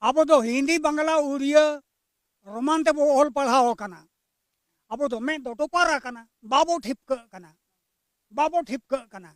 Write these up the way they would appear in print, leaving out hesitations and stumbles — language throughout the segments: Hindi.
अब तो हिंदी बांग्ला उड़िया रोमान ते बो ऑल पढ़ाओ कना अब तो मैं तो पारा कना बाबो ठिपक कना बाबो ठिपक कना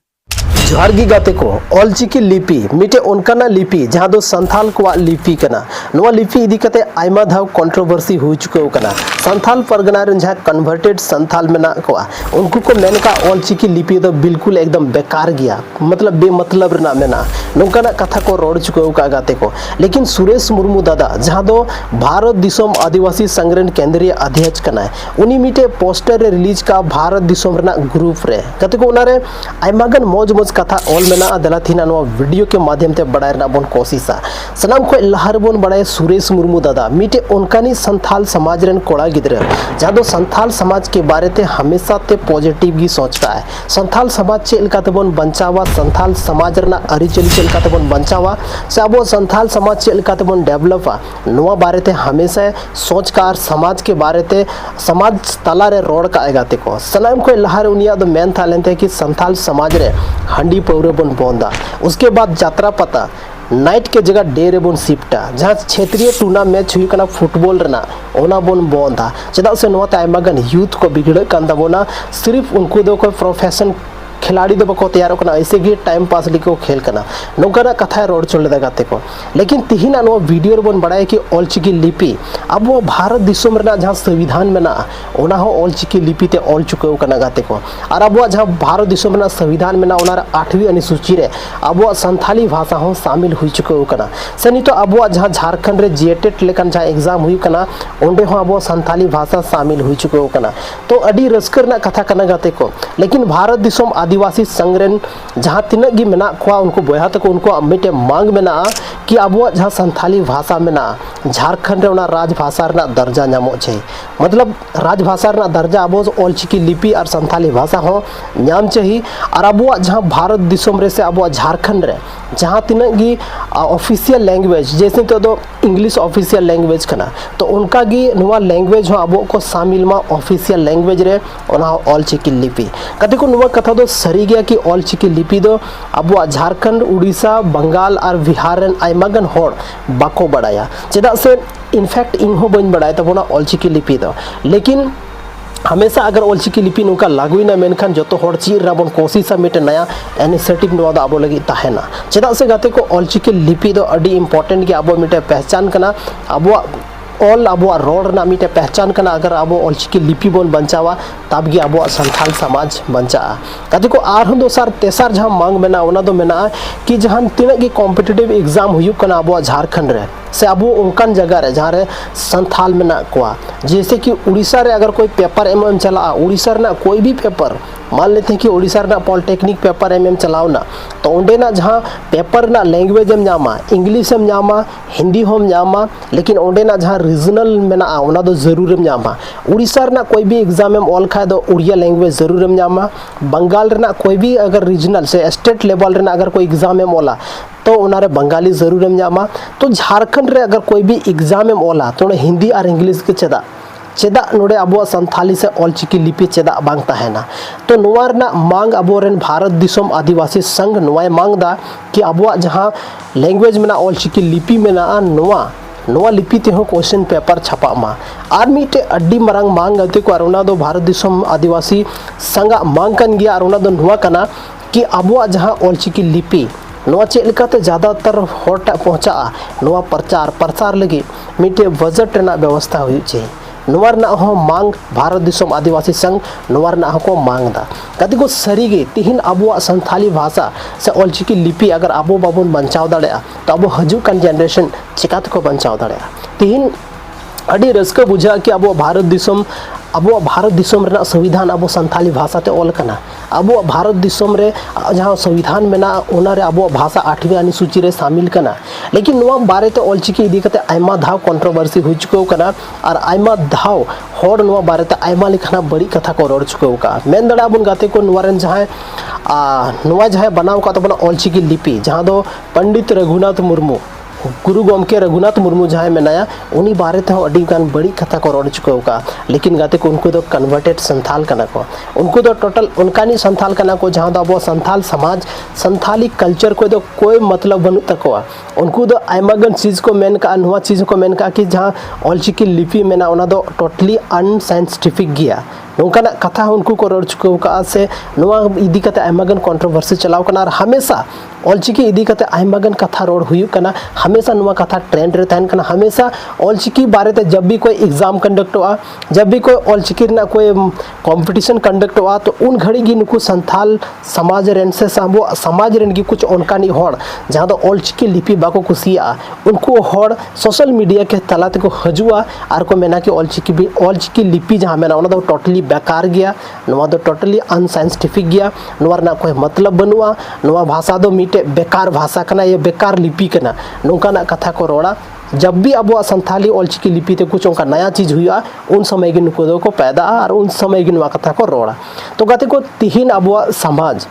जोहार गी गाते को ऑलचिकी लिपि मिटे उनकाना लिपि जहां दो संथाल को लिपि कना नोआ लिपि इदी कते आयमा धाव कंट्रोवर्सी हो चुके कना संथाल परगना रन जहां कन्वर्टेड संथाल मेना को उनको को मेन का ऑलचिकी लिपि तो बिल्कुल एकदम बेकार गया मतलब बेमतलब रना मेना नोकाना कथा को रोड चुके का गाते को लेकिन सुरेश मुर्मू दादा जहां दो भारत दिसोम आदिवासी संगठन केंद्रीय अध्यक्ष कना उनी मिटे पोस्टर रिलीज का भारत दिसोम रना ग्रुप रे कते को उनारे आयमागन मौज मौज कथा ऑल मेना दलाथिना नो वीडियो के माध्यम ते बड़ाय रना बोन कोशिशा सनाम को लहर बोन बड़ाय सुरेश मुर्मू दादा मिटे उनकानी संथाल समाज रन कोड़ा गिदरे जादो संथाल समाज के बारे ते हमेशा ते पॉजिटिव गी सोचता है संथाल समाज चे इलका ते बोन बंचावा संथाल समाज रना अरिचली चे इलका ते बोन बंचावा से अब संथाल समाज चे इलका ते बोन डेवलपा नोआ बारे ते हमेशा सोचकार समाज के बारे ते समाज तला रे रोड का आएगा ते को सनाम को लहर उनिया दो मेन था लेते कि संथाल समाज रे हंडी पौरे बन बोंदा उसके बाद यात्रा पता नाइट के जगह डे रे बन शिफ्टा जहाँ क्षेत्रीय टूर्ना मैच हुई कना फुटबॉल रना ओना बन बोंदा चदा से नोते आयमागन यूथ को बिगड़ कान दबोना सिर्फ उनको दो कोई प्रोफेशन खिलाड़ी दो बको तैयार करना ऐसे ही टाइम पास लिखो खेल करना नौकरा कथा रोड चल गाते को लेकिन तिहिना नो वीडियो बन बड़ाय कि ऑलचिकी लिपि अब वो भारत दिसोम रना जहाँ संविधान में ना ओना हो ऑलचिकी लिपि ते ऑल चुके कना गाते को और अब वो जहाँ भारत दिसोम रना संविधान में ना ओना 8वीं अनुसूची रे अब वो संथाली भाषा हो शामिल हुई चुके कना से नहीं तो अब वो जहाँ झारखंड रे जीएटेट लेकन जहाँ एग्जाम हुई कना ओंडे हो अब वो संथाली भाषा शामिल हुई चुके कना तो अड़ी रस्कर ना कथा कना गाते को लेकिन भारत दिसोम आदिवासी संगठन जहाँ तिनक गी मेना को उनको बोया तक उनको मिटे मांग मेना कि अब जहाँ संथाली भाषा मेना झारखंड रे राजभाषा रना दर्जा नामो चाहिए मतलब राजभाषा रना दर्जा अब ऑलचिकी लिपि और संथाली भाषा हो नाम चाहिए और अब जहाँ भारत दिसोम रे से अब झारखंड रे जहाँ तिनक गी ऑफिशियल लैंग्वेज जैसे तो इंग्लिश ऑफिशियल लैंग्वेज कना तो उनका गी नुआ लैंग्वेज हो अब को शामिल मा ऑफिशियल लैंग्वेज रे ओना ऑलचिकी लिपि कते को नुआ कथा दो सरी गया कि ऑलचिकी लिपि दो अब झारखंड उड़ीसा बंगाल और बिहार रन आयमागन होड़ बाको बड़ाया चेदा से इनफैक्ट इन हो बन बड़ाय तबोना ऑलचिकी लिपि दो लेकिन हमेशा अगर ऑलचिकी लिपि नुका लागुई ना मेनखान जो तो होड़ चीर राबन कोशिशा मिटे नया इनिशिएटिव नवा दो आबो लगी ताहेना चेदा से गाते को ऑलचिकी लिपि दो अडी इंपॉर्टेंट के आबो मिटे पहचान कना आबो ऑल अब रोड ना मिटे पहचान करना अगर अब ऑलचिकी लिपि बन बंचावा तब गे अब संथाल समाज बंचा कते को आर दोसार तेसार जहाँ मांग मेना ओना दो मेना कि जहाँ तीन कॉम्पिटिटिव एग्जाम हुई कना अब झारखंड रे से अब उनकान जगह रे जहाँ रे संथाल मेना को जैसे कि उड़ीसा रे अगर कोई पेपर एम चला उड़ीसा रे ना कोई भी पेपर मान लेते हैं कि उड़ीसा रे ना पॉलिटेक्निक पेपर एम चलाओ ना तो उंडे ना जहाँ पेपर ना लैंग्वेज एम जामा इंग्लिश एम जामा हिंदी होम जामा लेकिन उंडे ना जहाँ रीजनल मेना ओना दो जरूर एम जामा उड़ीसा रे ना कोई भी एग्जाम एम ऑल खाए दो उड़िया लैंग्वेज जरूर एम जामा बंगाल रे ना कोई भी अगर रीजनल से स्टेट लेवल रे ना अगर कोई एग्जाम एम ओला तो उनारे बंगाली जरूर एम जामा तो झारखंड रे अगर कोई भी एग्जाम एम ओला तो हिंदी और इंग्लिश के चेदा चेदा नोडे अब संथाली से ऑलचिकी लिपि चेदा बांग ताहेना तो नोआ रना मांग अब भारत दिसोम आदिवासी संघ नोआ मांग दा कि अब जहाँ लैंग्वेज में ना ऑलचिकी लिपि में ना नोआ लिपि ते हो क्वेश्चन पेपर छपा मा आर मिटे अड्डी मरंग मांग गते को अरुणा दो भारत दिसोम आदिवासी संघ मांग कन गया अरुणा दो नोआ कना कि अब जहाँ ऑलचिकी लिपि नोआ चेक लेकाते ज़्यादातर होटा पहुँचा नोआ प्रचार लगे मिटे बजट रना व्यवस्था हुई चाहिए नोआ रना हो मांग भारत दिसोम आदिवासी संघ नोआ रना को मांग दा कति को सरीगे तिहिन अब संथाली भाषा से ऑलचिकी लिपि अगर अब बाबन बंचाव दाड़ा तो अब हजू कान जनरेशन चिकात को बंचाव दाड़ा तिहिन अड़ी रस्क बुझा कि अब भारत दिसोम रना संविधान अब संथाली भाषा ते ऑल कना अब भारत दिसोम रे जहाँ संविधान में ना ओना रे अब भाषा 8वीं अनुसूची रे शामिल कना लेकिन नोआ बारे ते ऑलचिकी इदी कते आयमा धाव कंट्रोवर्सी हुई चुके कना और आयमा धाव होड़ नोआ बारे ते आयमा लिखना बड़ी कथा को रोड चुके का मेन दड़ा बुन गाते को नोआ रन जहाँ नोआ जहाँ बनाव का तो बना ऑलचिकी लिपि जहाँ दो पंडित रघुनाथ मुर्मू गुरु गमके रघुनाथ मुर्मू जहाँ मेनाया उनी बारे ते अड़ी गान बड़ी कथा को रोड चुका का लेकिन गाते को उनको दो कन्वर्टेड संथाल कना को उनको दो टोटल उनकानी संथाल कना को जहाँ दो अब संथाल समाज संथाली कल्चर को दो कोई मतलब बनू तकवा उनको दो आयमागन चीज़ को मेन का नुआ चीज़ को मेन का कि जहाँ ऑलचिकी लिपि मेना उना दो टोटली अनसाइंटिफिक गया नौकाना कथा उनको को रोड चुका का से नुआ इदी कते आयमागन कंट्रोवर्सी चलाव कना और हमेशा ऑलचिकी इदी कते आयमागन कथा रोड हुई कना हमेशा नुआ कथा ट्रेंड रे तहन कना हमेशा ऑलचिकी बारे ते जब भी कोई एग्जाम कंडक्ट हुआ जब भी कोई ऑलचिकी ना कोई कंपटीशन कंडक्ट हुआ तो उन घड़ी की नुकु संथाल समाज रेन से साबो समाज रेन की कुछ उनकानी होड़ जहाँ दो ऑलचिकी लिपि बाको कुसिया उनको होड़ सोशल मीडिया के तलात को हजुआ आर को मेना कि ऑलचिकी लिपि जहाँ मेना उना दो टोटली बेकार गया नुआ दो टोटली अनसाइंटिफिक गया नुआ ना कोई मतलब बनुआ नुआ भाषा दो मीटे बेकार भाषा कना ये बेकार लिपि कना नौका ना कथा को रोड़ा जब भी अब संथाली ऑलचिकी लिपि ते कुछ उनका नया चीज़ हुआ उन समय की नुको को पैदा और उन समय की नुआ कथा को रोड़ा तो गाते को तिहिन अब समाज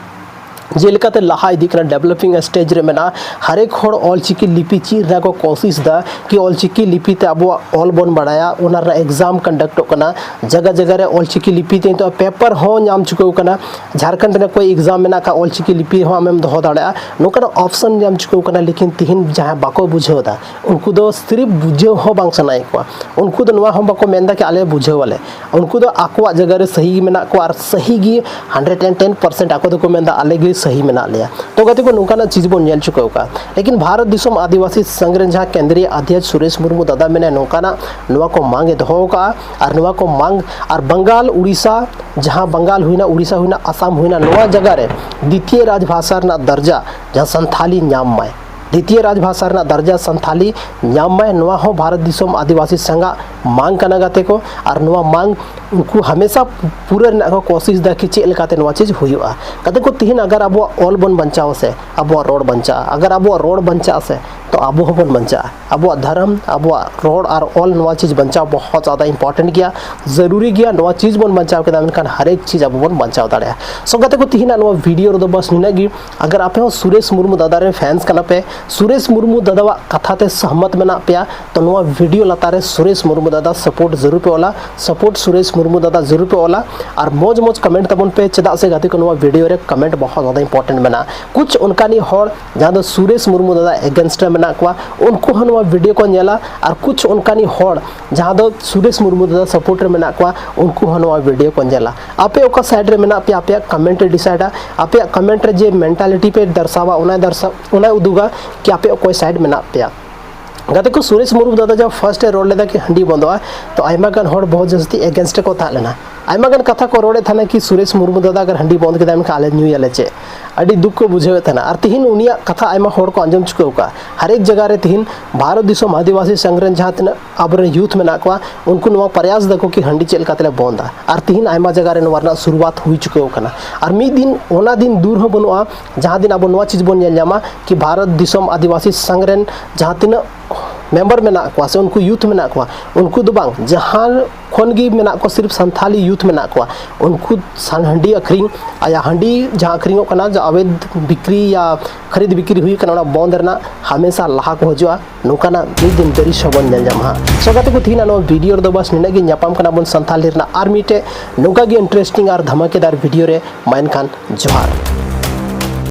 जेलकाते लहा इदी कना डेवलपिंग स्टेज रे मेना हर एक होड़ ऑलचिकी लिपि चीर को कोशिश दा कि ऑलचिकी लिपि ते अब ऑल बन बढ़ाया उनार एग्जाम कंडक्ट कना जगह जगह रे ऑलचिकी लिपि ते तो पेपर हो नाम चुको कना झारखंड रे कोई एग्जाम मेना का ऑलचिकी लिपि हो आमेम दो दाड़ा नोकन ऑप्शन नाम चुको कना लेकिन तिहिन जहां बाको बुझो दा उनको दो सिर्फ बुझो हो बांग सनाय को उनको दो नवा हम बाको मेंदा कि आले बुझो वाले उनको दो आकवा जगह रे सही मेना को और सही गी 110% आको दो को मेंदा आले गी सही में ना लिया तो गति को नौका चीज़ बन नेल चुका होगा लेकिन भारत दिसम आदिवासी संघ जहाँ केंद्रीय अध्यक्ष सुरेश मुर्मू दादा मैंने नौका नुआ को मांगे दो का और नुआ को मांग और बंगाल उड़ीसा जहाँ बंगाल हुई ना उड़ीसा हुई ना आसाम हुई ना नवा जगह रे द्वितीय राजभाषा ना दर्जा जहाँ संथाली नाम माय द्वितीय राजभाषा ना दर्जा संथाली नाम माय नुआ हो भारत दिसम आदिवासी संघा मांग कना गाते को और नुआ मांग उनको हमेशा पूरे को कोशिश दा कि चेक लेकाते नुआ चीज़ हुआ कते को तिहिन अगर अब ऑल बन बंचाव से अब रोड बंचा अगर अब रोड बंचा से तो अब बन बंचा अब धर्म अब रोड और ऑल नुआ चीज़ बंचाव बहुत ज़्यादा इंपॉर्टेंट गया जरूरी गया नुआ चीज़ बन बंचाव के दामन हर एक चीज़ अब बन बंचाव दाड़ा सो गते को तिहिन नुआ वीडियो रो बस निनागी अगर आप सुरेश मुर्मू दादा रे फैंस कना पे सुरेश मुर्मू दादा कथाते सहमत मेना पे तो नुआ वीडियो लतारे सुरेश मुर्मू दादा सपोर्ट जरूर पे वाला सपोर्ट सुरेश मुर्मू दादा जरूर पे वाला और मौज मौज कमेंट तबन पे चेदा से गाते को नुआ वीडियो रे कमेंट बहुत ज़्यादा इंपॉर्टेंट मेना कुछ उनकानी होड़ जहाँ दो सुरेश मुर्मू दादा एगेंस्ट मेना को उनको नुआ वीडियो को नेला और कुछ उनकानी होड़ जहाँ दो सुरेश मुर्मू दादा सपोर्ट रे मेना को उनको नुआ वीडियो को नेला आपे ओका साइड रे मेना पे आपे कमेंट रे डिसाइडा आपे कमेंट रे जे मेंटालिटी पे दर्शावा उना उदुगा कि आपे कोई साइड मेना पे गाते को सुरेश मुर्मू दादा जब फर्स्ट रोड लेदा कि हंडी बंदवा तो आयमा गान होड़ बहुत जस्ती एगेंस्ट को था लेना आयमा गान कथा को रोड़े था कि सुरेश मुर्मू दादा अगर हंडी बंद के का आले न्यू याले चे अड़ी दुख को बुझे था और तिहिन उनिया कथा आयमा होड़ को अंजम चुके का हर एक जगह रे तिहिन भारत दिसम आदिवासी संग्रहण जहाँ तना अब यूथ में नाकवा उनको नुआ प्रयास देखो कि हंडी चेल कातले बंदा और तिहिन आयमा जगह रे नुआ शुरुआत हुई चुके कना और मिद दिन ओना दिन दूर हो बनुआ जहाँ दिन अब नुआ चीज़ बन नेलमा कि भारत दिसम आदिवासी संग्रहण जहाँ तना मेंबर में को से उनको यूथ में को उनको दो बांग जहाँ खन गी में को सिर्फ संथाली यूथ में को उनको हंडी अखरिंग या हंडी जहाँ अखरिंग करना जो अवैध बिक्री या खरीद बिक्री हुई करना बंद रहना हमेशा लहा को हजुआ नौका मिद दिन दरी सबन जमा सगाते को थी ना वीडियो दो बस निना गी नापाम करना बन संथाली और मीटे नौका गी इंटरेस्टिंग और धमाकेदार वीडियो रे माइन खान जोहार।